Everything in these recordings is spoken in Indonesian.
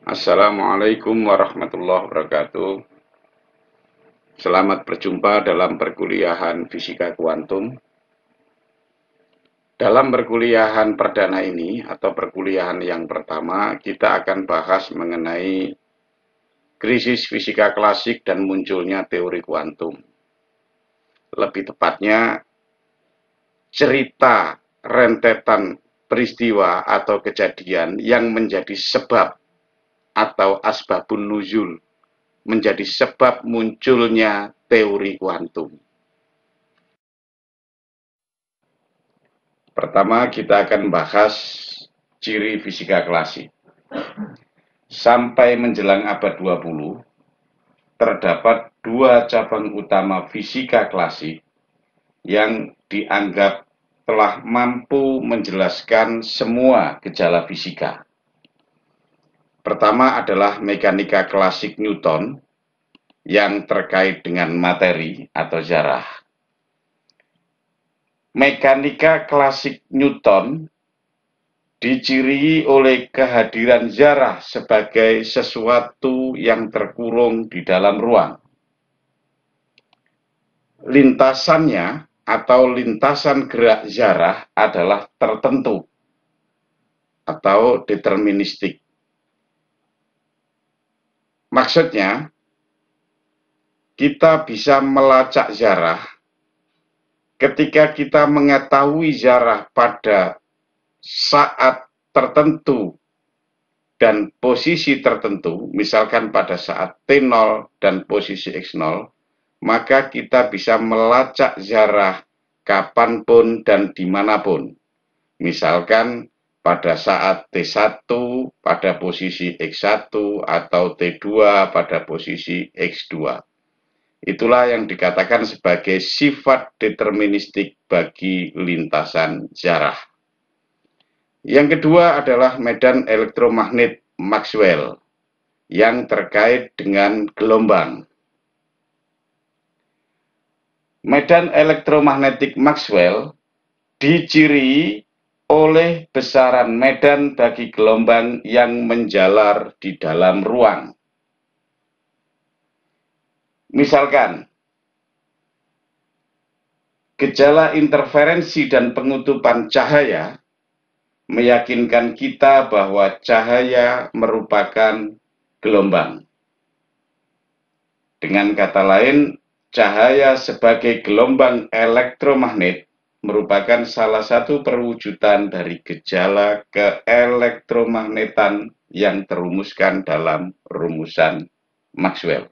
Assalamualaikum warahmatullahi wabarakatuh. Selamat berjumpa dalam perkuliahan Fisika Kuantum. Dalam perkuliahan perdana ini atau perkuliahan yang pertama, kita akan bahas mengenai krisis fisika klasik dan munculnya teori kuantum. Lebih tepatnya, cerita rentetan peristiwa atau kejadian yang menjadi sebab atau asbabun nuzul, menjadi sebab munculnya teori kuantum. Pertama, kita akan bahas ciri fisika klasik. Sampai menjelang abad 20, terdapat dua cabang utama fisika klasik yang dianggap telah mampu menjelaskan semua gejala fisika. Pertama adalah mekanika klasik Newton yang terkait dengan materi atau zarah. Mekanika klasik Newton diciri oleh kehadiran zarah sebagai sesuatu yang terkurung di dalam ruang. Lintasannya atau lintasan gerak zarah adalah tertentu atau deterministik. Maksudnya, kita bisa melacak zarah ketika kita mengetahui zarah pada saat tertentu dan posisi tertentu, misalkan pada saat T0 dan posisi X0, maka kita bisa melacak zarah kapanpun dan dimanapun. Misalkan pada saat T1 pada posisi X1 atau T2 pada posisi X2. Itulah yang dikatakan sebagai sifat deterministik bagi lintasan zarah. Yang kedua adalah medan elektromagnet Maxwell yang terkait dengan gelombang. Medan elektromagnetik Maxwell diciri oleh besaran medan bagi gelombang yang menjalar di dalam ruang. Misalkan, gejala interferensi dan pengutupan cahaya meyakinkan kita bahwa cahaya merupakan gelombang. Dengan kata lain, cahaya sebagai gelombang elektromagnet merupakan salah satu perwujudan dari gejala keelektromagnetan yang terumuskan dalam rumusan Maxwell.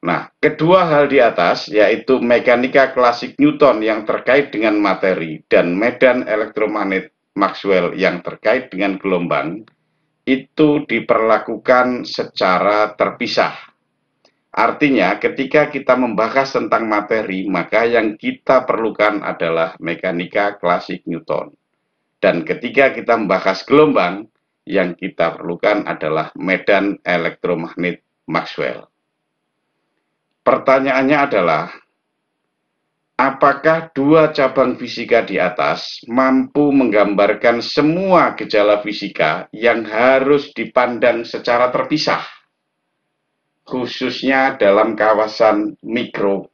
Nah, kedua hal di atas, yaitu mekanika klasik Newton yang terkait dengan materi dan medan elektromagnet Maxwell yang terkait dengan gelombang, itu diperlakukan secara terpisah. Artinya, ketika kita membahas tentang materi, maka yang kita perlukan adalah mekanika klasik Newton. Dan ketika kita membahas gelombang, yang kita perlukan adalah medan elektromagnet Maxwell. Pertanyaannya adalah, apakah dua cabang fisika di atas mampu menggambarkan semua gejala fisika yang harus dipandang secara terpisah, khususnya dalam kawasan mikro?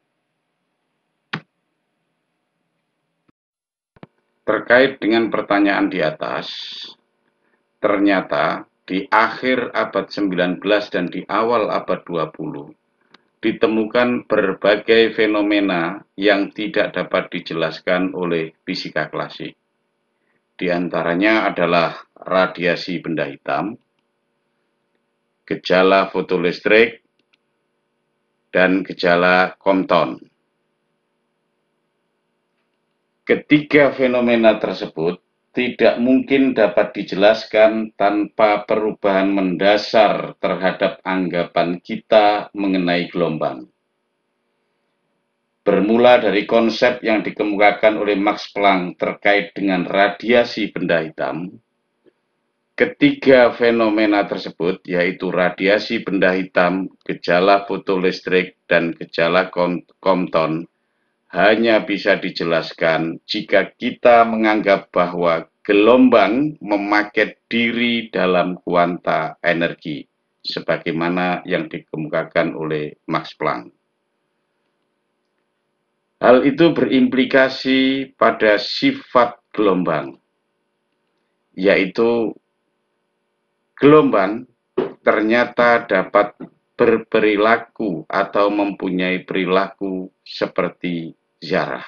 Terkait dengan pertanyaan di atas, ternyata di akhir abad 19 dan di awal abad 20, ditemukan berbagai fenomena yang tidak dapat dijelaskan oleh fisika klasik. Di antaranya adalah radiasi benda hitam, gejala fotolistrik, dan gejala Compton. Ketiga fenomena tersebut tidak mungkin dapat dijelaskan tanpa perubahan mendasar terhadap anggapan kita mengenai gelombang. Bermula dari konsep yang dikemukakan oleh Max Planck terkait dengan radiasi benda hitam, ketiga fenomena tersebut, yaitu radiasi benda hitam, gejala fotolistrik, dan gejala Compton, hanya bisa dijelaskan jika kita menganggap bahwa gelombang memakai diri dalam kuanta energi, sebagaimana yang dikemukakan oleh Max Planck. Hal itu berimplikasi pada sifat gelombang, yaitu gelombang ternyata dapat berperilaku atau mempunyai perilaku seperti zarah.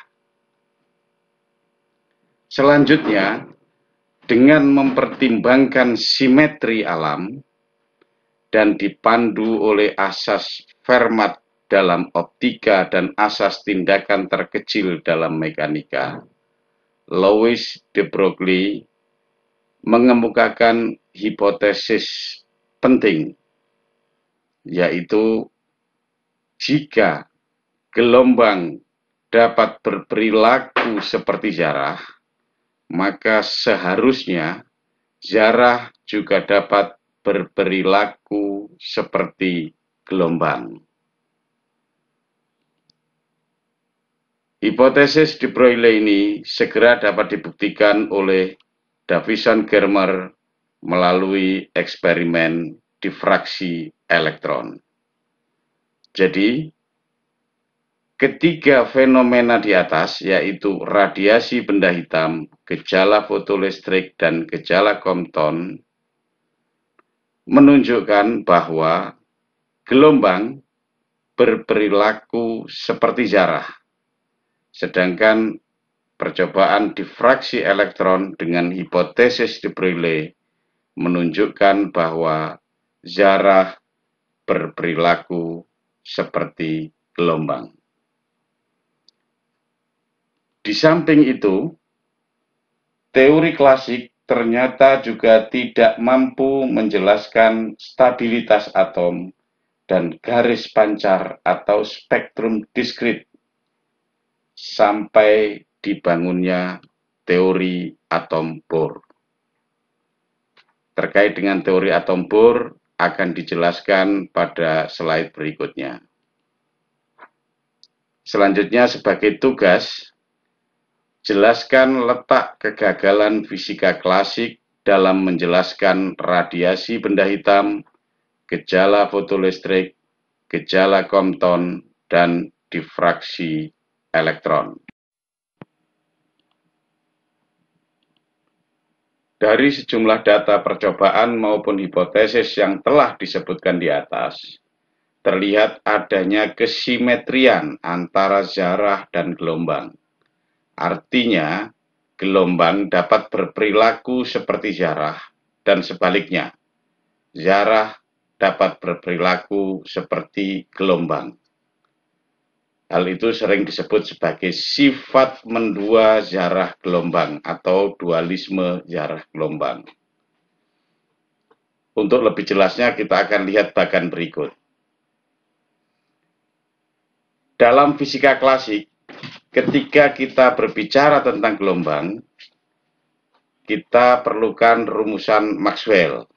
Selanjutnya, dengan mempertimbangkan simetri alam dan dipandu oleh asas Fermat dalam optika dan asas tindakan terkecil dalam mekanika, Louis de Broglie mengemukakan hipotesis penting, yaitu jika gelombang dapat berperilaku seperti zarah, maka seharusnya zarah juga dapat berperilaku seperti gelombang. Hipotesis de Broglie ini segera dapat dibuktikan oleh Davison Germer melalui eksperimen difraksi elektron. Jadi, ketiga fenomena di atas, yaitu radiasi benda hitam, gejala fotolistrik, dan gejala Compton, menunjukkan bahwa gelombang berperilaku seperti zarah, sedangkan percobaan difraksi elektron dengan hipotesis de Broglie menunjukkan bahwa zarah berperilaku seperti gelombang. Di samping itu, teori klasik ternyata juga tidak mampu menjelaskan stabilitas atom dan garis pancar atau spektrum diskrit sampai dibangunnya teori atom Bohr. Terkait dengan teori atom Bohr akan dijelaskan pada slide berikutnya. Selanjutnya, sebagai tugas, jelaskan letak kegagalan fisika klasik dalam menjelaskan radiasi benda hitam, gejala fotolistrik, gejala Compton, dan difraksi elektron. Dari sejumlah data percobaan maupun hipotesis yang telah disebutkan di atas, terlihat adanya kesimetrian antara zarah dan gelombang. Artinya, gelombang dapat berperilaku seperti zarah dan sebaliknya, zarah dapat berperilaku seperti gelombang. Hal itu sering disebut sebagai sifat mendua zarah gelombang atau dualisme zarah gelombang. Untuk lebih jelasnya kita akan lihat bagan berikut. Dalam fisika klasik, ketika kita berbicara tentang gelombang, kita perlukan rumusan Maxwell.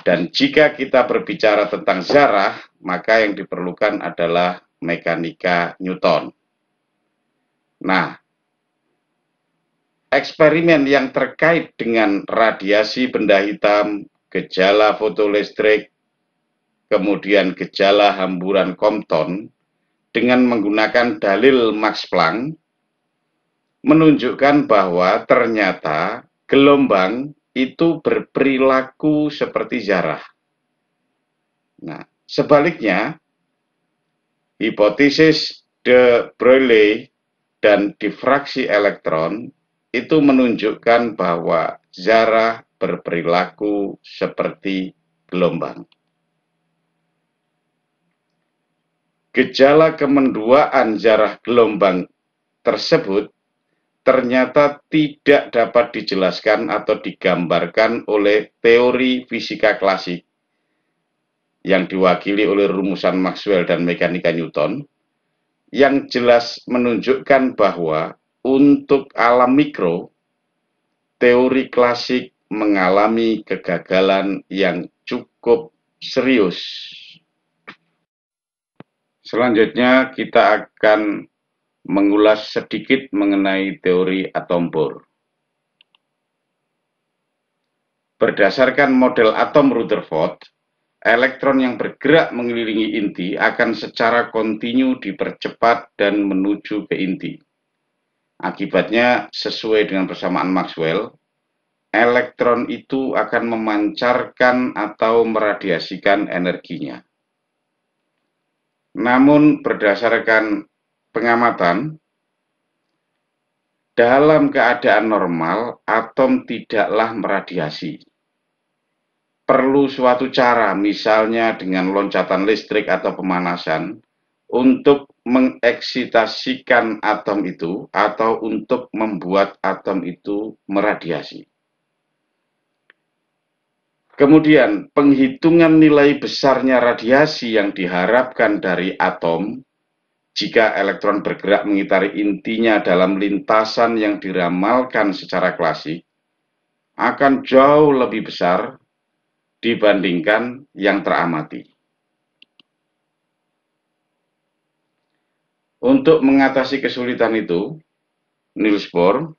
Dan jika kita berbicara tentang zarah, maka yang diperlukan adalah mekanika Newton. Nah, eksperimen yang terkait dengan radiasi benda hitam, gejala fotolistrik, kemudian gejala hamburan Compton, dengan menggunakan dalil Max Planck, menunjukkan bahwa ternyata gelombang itu berperilaku seperti zarah. Nah, sebaliknya, hipotesis de Broglie dan difraksi elektron itu menunjukkan bahwa zarah berperilaku seperti gelombang. Gejala kemenduaan zarah gelombang tersebut ternyata tidak dapat dijelaskan atau digambarkan oleh teori fisika klasik yang diwakili oleh rumusan Maxwell dan mekanika Newton, yang jelas menunjukkan bahwa untuk alam mikro, teori klasik mengalami kegagalan yang cukup serius. Selanjutnya kita akan mengulas sedikit mengenai teori atom Bohr. Berdasarkan model atom Rutherford, elektron yang bergerak mengelilingi inti akan secara kontinu dipercepat dan menuju ke inti. Akibatnya, sesuai dengan persamaan Maxwell, elektron itu akan memancarkan atau meradiasikan energinya. Namun, berdasarkan pengamatan, dalam keadaan normal, atom tidaklah meradiasi. Perlu suatu cara, misalnya dengan loncatan listrik atau pemanasan, untuk mengeksitasikan atom itu atau untuk membuat atom itu meradiasi. Kemudian, penghitungan nilai besarnya radiasi yang diharapkan dari atom jika elektron bergerak mengitari intinya dalam lintasan yang diramalkan secara klasik, akan jauh lebih besar dibandingkan yang teramati. Untuk mengatasi kesulitan itu, Niels Bohr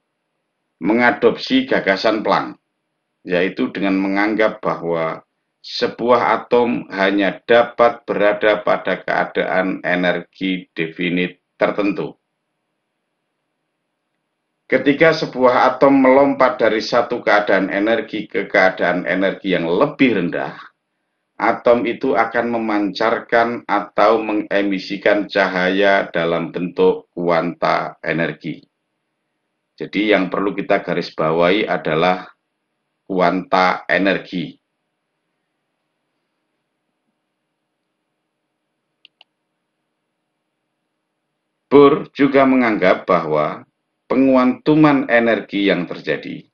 mengadopsi gagasan Planck, yaitu dengan menganggap bahwa sebuah atom hanya dapat berada pada keadaan energi definit tertentu. Ketika sebuah atom melompat dari satu keadaan energi ke keadaan energi yang lebih rendah, atom itu akan memancarkan atau mengemisikan cahaya dalam bentuk kuanta energi. Jadi yang perlu kita garis bawahi adalah kuanta energi. Bohr juga menganggap bahwa penguantuman energi yang terjadi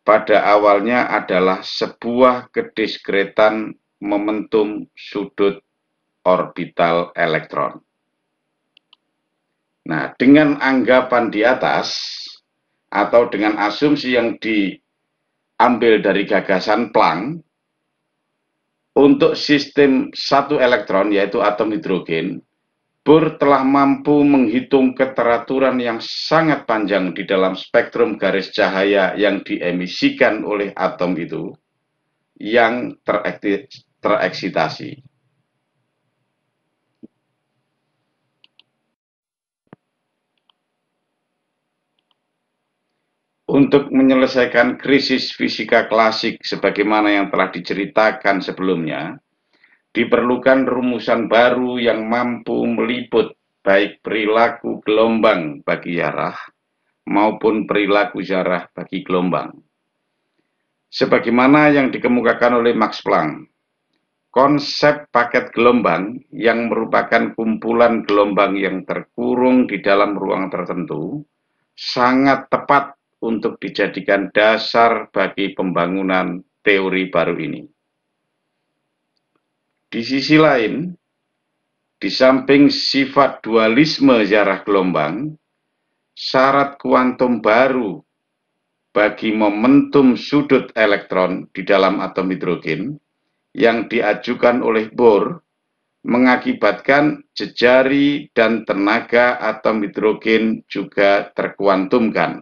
pada awalnya adalah sebuah kediskretan momentum sudut orbital elektron. Nah, dengan anggapan di atas, atau dengan asumsi yang diambil dari gagasan Planck, untuk sistem satu elektron, yaitu atom hidrogen, Bohr telah mampu menghitung keteraturan yang sangat panjang di dalam spektrum garis cahaya yang diemisikan oleh atom itu yang tereksitasi. Untuk menyelesaikan krisis fisika klasik sebagaimana yang telah diceritakan sebelumnya, diperlukan rumusan baru yang mampu meliput baik perilaku gelombang bagi jarah maupun perilaku jarah bagi gelombang. Sebagaimana yang dikemukakan oleh Max Planck, konsep paket gelombang yang merupakan kumpulan gelombang yang terkurung di dalam ruang tertentu sangat tepat untuk dijadikan dasar bagi pembangunan teori baru ini. Di sisi lain, di samping sifat dualisme jarah gelombang, syarat kuantum baru bagi momentum sudut elektron di dalam atom hidrogen yang diajukan oleh Bohr mengakibatkan jejari dan tenaga atom hidrogen juga terkuantumkan.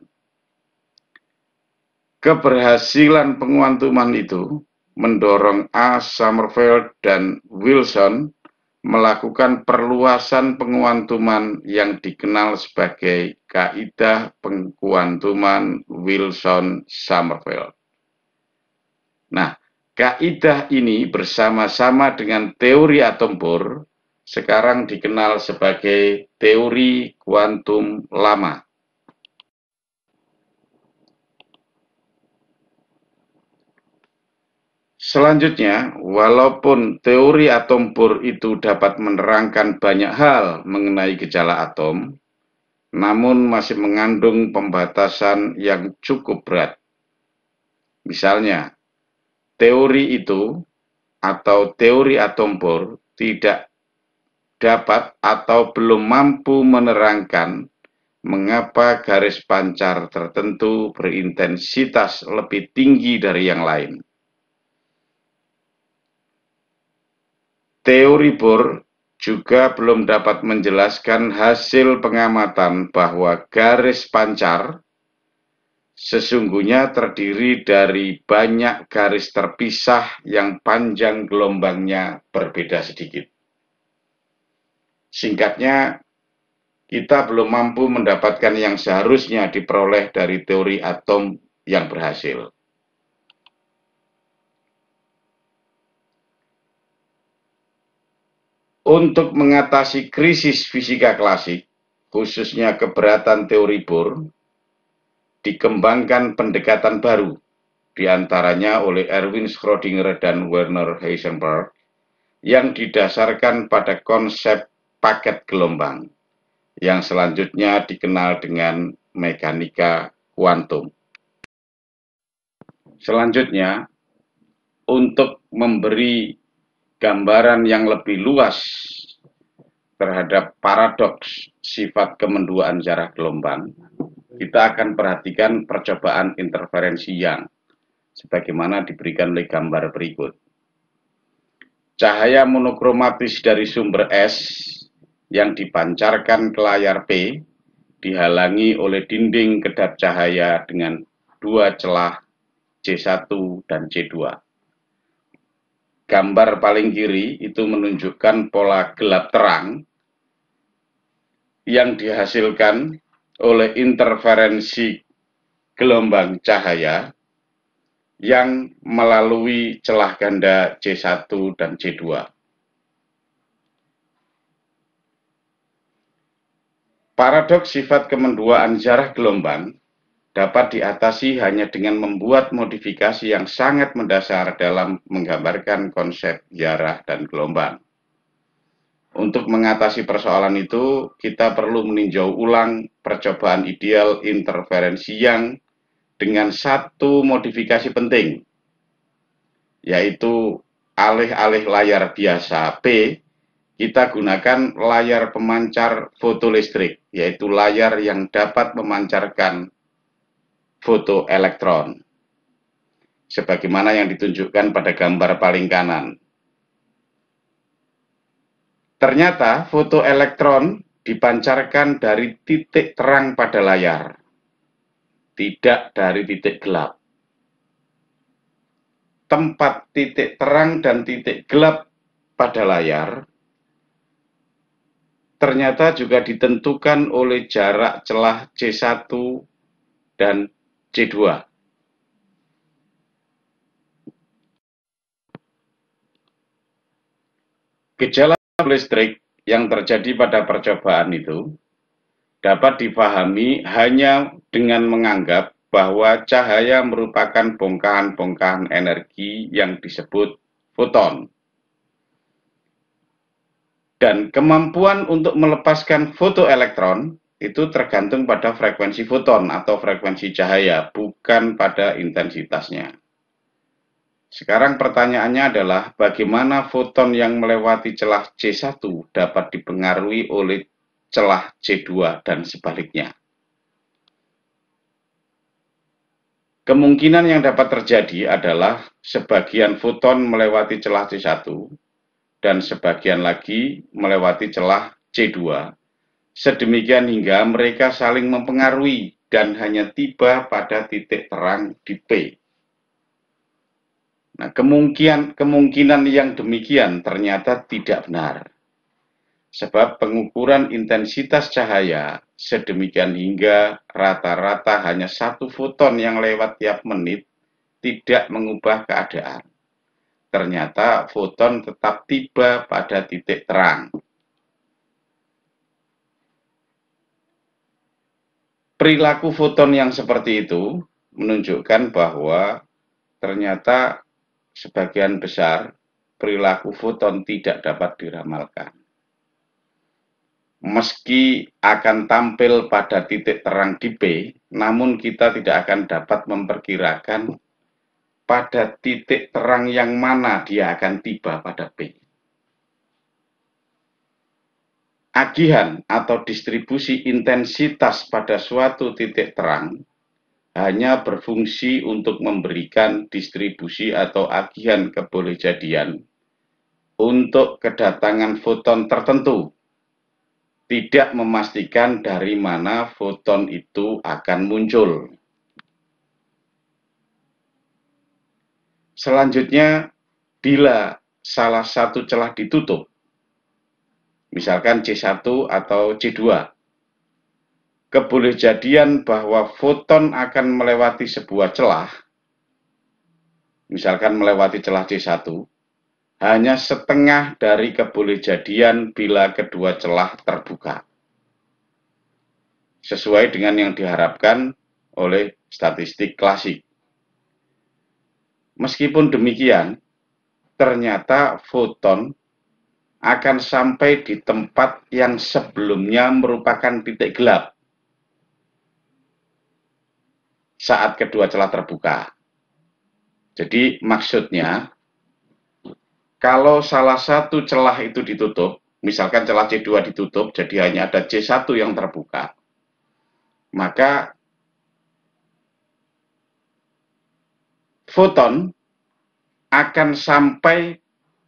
Keberhasilan penguantuman itu mendorong A. Sommerfeld dan Wilson melakukan perluasan penguantuman yang dikenal sebagai kaidah pengkuantuman Wilson-Sommerfeld. Nah, kaidah ini bersama-sama dengan teori atom Bohr sekarang dikenal sebagai teori kuantum lama. Selanjutnya, walaupun teori atom Bohr itu dapat menerangkan banyak hal mengenai gejala atom, namun masih mengandung pembatasan yang cukup berat. Misalnya, teori itu atau teori atom Bohr tidak dapat atau belum mampu menerangkan mengapa garis pancar tertentu berintensitas lebih tinggi dari yang lain. Teori Bohr juga belum dapat menjelaskan hasil pengamatan bahwa garis pancar sesungguhnya terdiri dari banyak garis terpisah yang panjang gelombangnya berbeda sedikit. Singkatnya, kita belum mampu mendapatkan yang seharusnya diperoleh dari teori atom yang berhasil. Untuk mengatasi krisis fisika klasik, khususnya keberatan teori Bohr, dikembangkan pendekatan baru, diantaranya oleh Erwin Schrödinger dan Werner Heisenberg, yang didasarkan pada konsep paket gelombang, yang selanjutnya dikenal dengan mekanika kuantum. Selanjutnya, untuk memberi gambaran yang lebih luas terhadap paradoks sifat kemenduaan jarah gelombang, kita akan perhatikan percobaan interferensi Young, sebagaimana diberikan oleh gambar berikut. Cahaya monokromatis dari sumber S yang dipancarkan ke layar P dihalangi oleh dinding kedap cahaya dengan dua celah C1 dan C2. Gambar paling kiri itu menunjukkan pola gelap terang yang dihasilkan oleh interferensi gelombang cahaya yang melalui celah ganda C1 dan C2. Paradoks sifat kemenduaan jarah gelombang dapat diatasi hanya dengan membuat modifikasi yang sangat mendasar dalam menggambarkan konsep jarah dan gelombang. Untuk mengatasi persoalan itu, kita perlu meninjau ulang percobaan ideal interferensi Young dengan satu modifikasi penting, yaitu alih-alih layar biasa P, kita gunakan layar pemancar fotolistrik, yaitu layar yang dapat memancarkan fotoelektron, sebagaimana yang ditunjukkan pada gambar paling kanan. Ternyata fotoelektron dipancarkan dari titik terang pada layar, tidak dari titik gelap. Tempat titik terang dan titik gelap pada layar ternyata juga ditentukan oleh jarak celah C1 dan C2. Gejala listrik yang terjadi pada percobaan itu dapat dipahami hanya dengan menganggap bahwa cahaya merupakan bongkahan-bongkahan energi yang disebut foton. Dan kemampuan untuk melepaskan fotoelektron itu tergantung pada frekuensi foton atau frekuensi cahaya, bukan pada intensitasnya. Sekarang pertanyaannya adalah bagaimana foton yang melewati celah C1 dapat dipengaruhi oleh celah C2 dan sebaliknya. Kemungkinan yang dapat terjadi adalah sebagian foton melewati celah C1 dan sebagian lagi melewati celah C2, sedemikian hingga mereka saling mempengaruhi dan hanya tiba pada titik terang di P. Nah, kemungkinan yang demikian ternyata tidak benar, sebab pengukuran intensitas cahaya sedemikian hingga rata-rata hanya satu foton yang lewat tiap menit tidak mengubah keadaan. Ternyata foton tetap tiba pada titik terang. Perilaku foton yang seperti itu menunjukkan bahwa ternyata sebagian besar perilaku foton tidak dapat diramalkan. Meski akan tampil pada titik terang di P, namun kita tidak akan dapat memperkirakan pada titik terang yang mana dia akan tiba pada P. Agihan atau distribusi intensitas pada suatu titik terang hanya berfungsi untuk memberikan distribusi atau agihan kebolehjadian untuk kedatangan foton tertentu, tidak memastikan dari mana foton itu akan muncul. Selanjutnya, bila salah satu celah ditutup, misalkan C1 atau C2, kebolehjadian bahwa foton akan melewati sebuah celah, misalkan melewati celah C1, hanya setengah dari kebolehjadian bila kedua celah terbuka. Sesuai dengan yang diharapkan oleh statistik klasik. Meskipun demikian, ternyata foton akan sampai di tempat yang sebelumnya merupakan titik gelap saat kedua celah terbuka. Jadi maksudnya, kalau salah satu celah itu ditutup, misalkan celah C2 ditutup, jadi hanya ada C1 yang terbuka, maka foton akan sampai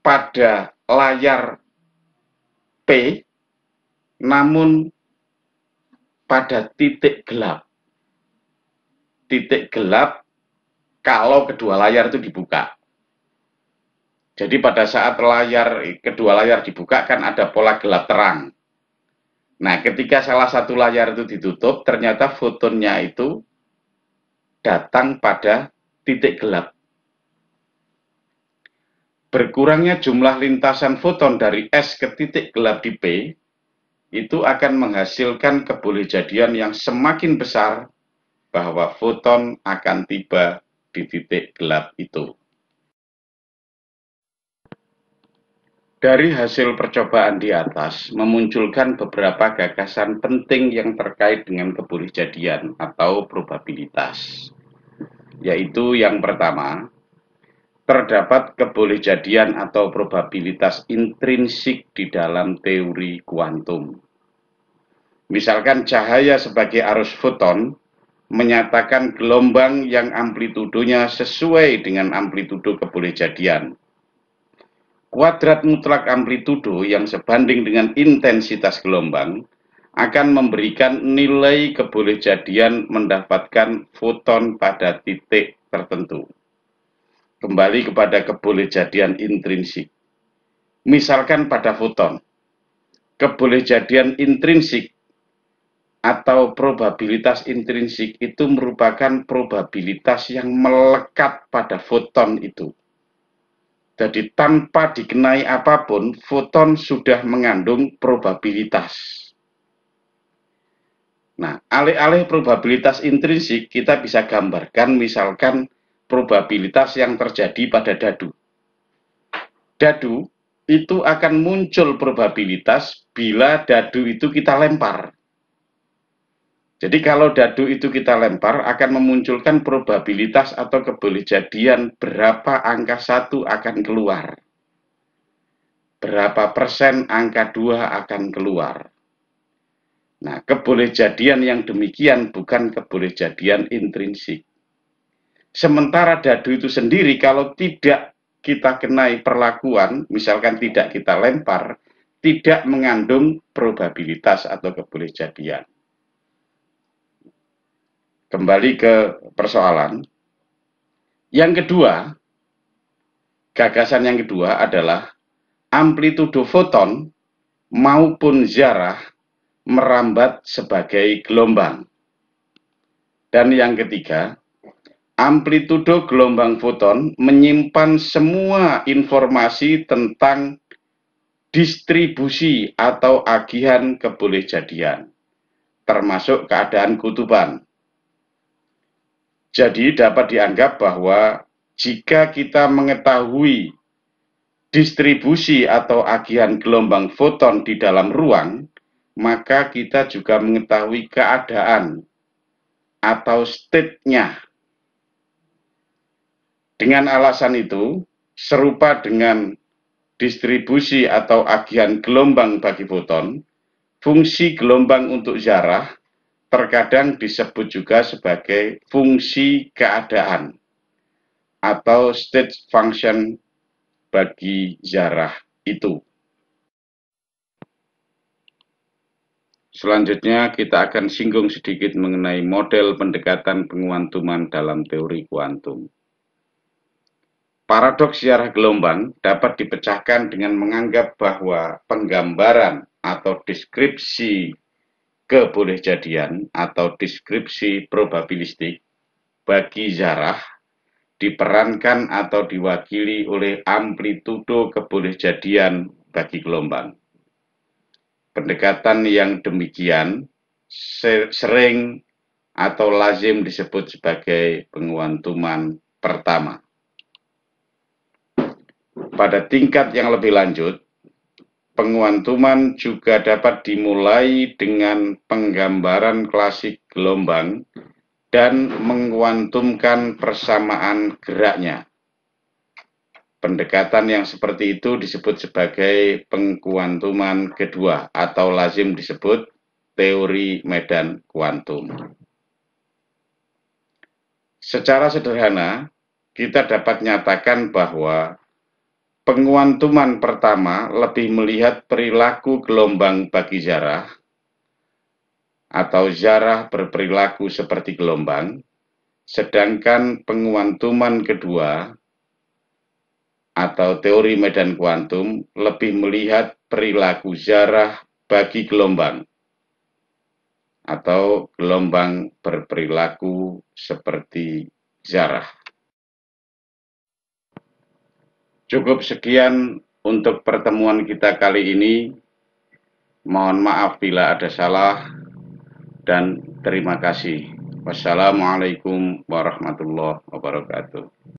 pada layar P, namun pada titik gelap. Titik gelap kalau kedua layar itu dibuka. Jadi pada saat kedua layar dibuka kan ada pola gelap terang. Nah, ketika salah satu layar itu ditutup, ternyata fotonnya itu datang pada titik gelap. Berkurangnya jumlah lintasan foton dari S ke titik gelap di P, itu akan menghasilkan kebolehjadian yang semakin besar bahwa foton akan tiba di titik gelap itu. Dari hasil percobaan di atas memunculkan beberapa gagasan penting yang terkait dengan kebolehjadian atau probabilitas. Yaitu yang pertama, terdapat kebolehjadian atau probabilitas intrinsik di dalam teori kuantum. Misalkan cahaya sebagai arus foton menyatakan gelombang yang amplitudonya sesuai dengan amplitudo kebolehjadian. Kuadrat mutlak amplitudo yang sebanding dengan intensitas gelombang akan memberikan nilai kebolehjadian mendapatkan foton pada titik tertentu. Kembali kepada kebolehjadian intrinsik. Misalkan pada foton, kebolehjadian intrinsik atau probabilitas intrinsik itu merupakan probabilitas yang melekat pada foton itu. Jadi tanpa dikenai apapun, foton sudah mengandung probabilitas. Nah, alih-alih probabilitas intrinsik, kita bisa gambarkan misalkan probabilitas yang terjadi pada dadu. Dadu itu akan muncul probabilitas bila dadu itu kita lempar. Jadi kalau dadu itu kita lempar akan memunculkan probabilitas atau kebolehjadian berapa angka 1 akan keluar. Berapa persen angka 2 akan keluar. Nah, kebolehjadian yang demikian bukan kebolehjadian intrinsik. Sementara dadu itu sendiri kalau tidak kita kenai perlakuan, misalkan tidak kita lempar, tidak mengandung probabilitas atau kebolehjadian. Kembali ke persoalan. Yang kedua, gagasan yang kedua adalah amplitudo foton maupun zarah merambat sebagai gelombang. Dan yang ketiga, amplitudo gelombang foton menyimpan semua informasi tentang distribusi atau agihan kebolehjadian, termasuk keadaan kutuban. Jadi dapat dianggap bahwa jika kita mengetahui distribusi atau agihan gelombang foton di dalam ruang, maka kita juga mengetahui keadaan atau state-nya. Dengan alasan itu, serupa dengan distribusi atau agihan gelombang bagi foton, fungsi gelombang untuk zarah terkadang disebut juga sebagai fungsi keadaan atau state function bagi zarah itu. Selanjutnya kita akan singgung sedikit mengenai model pendekatan penguantuman dalam teori kuantum. Paradoks ziarah gelombang dapat dipecahkan dengan menganggap bahwa penggambaran atau deskripsi kebolehjadian atau deskripsi probabilistik bagi zarah diperankan atau diwakili oleh amplitudo kebolehjadian bagi gelombang. Pendekatan yang demikian sering atau lazim disebut sebagai penguantuman pertama. Pada tingkat yang lebih lanjut, penguantuman juga dapat dimulai dengan penggambaran klasik gelombang dan menguantumkan persamaan geraknya. Pendekatan yang seperti itu disebut sebagai pengkuantuman kedua atau lazim disebut teori medan kuantum. Secara sederhana, kita dapat nyatakan bahwa penguantuman pertama lebih melihat perilaku gelombang bagi zarah, atau zarah berperilaku seperti gelombang, sedangkan penguantuman kedua, atau teori medan kuantum, lebih melihat perilaku zarah bagi gelombang, atau gelombang berperilaku seperti zarah. Cukup sekian untuk pertemuan kita kali ini. Mohon maaf bila ada salah dan terima kasih. Wassalamualaikum warahmatullahi wabarakatuh.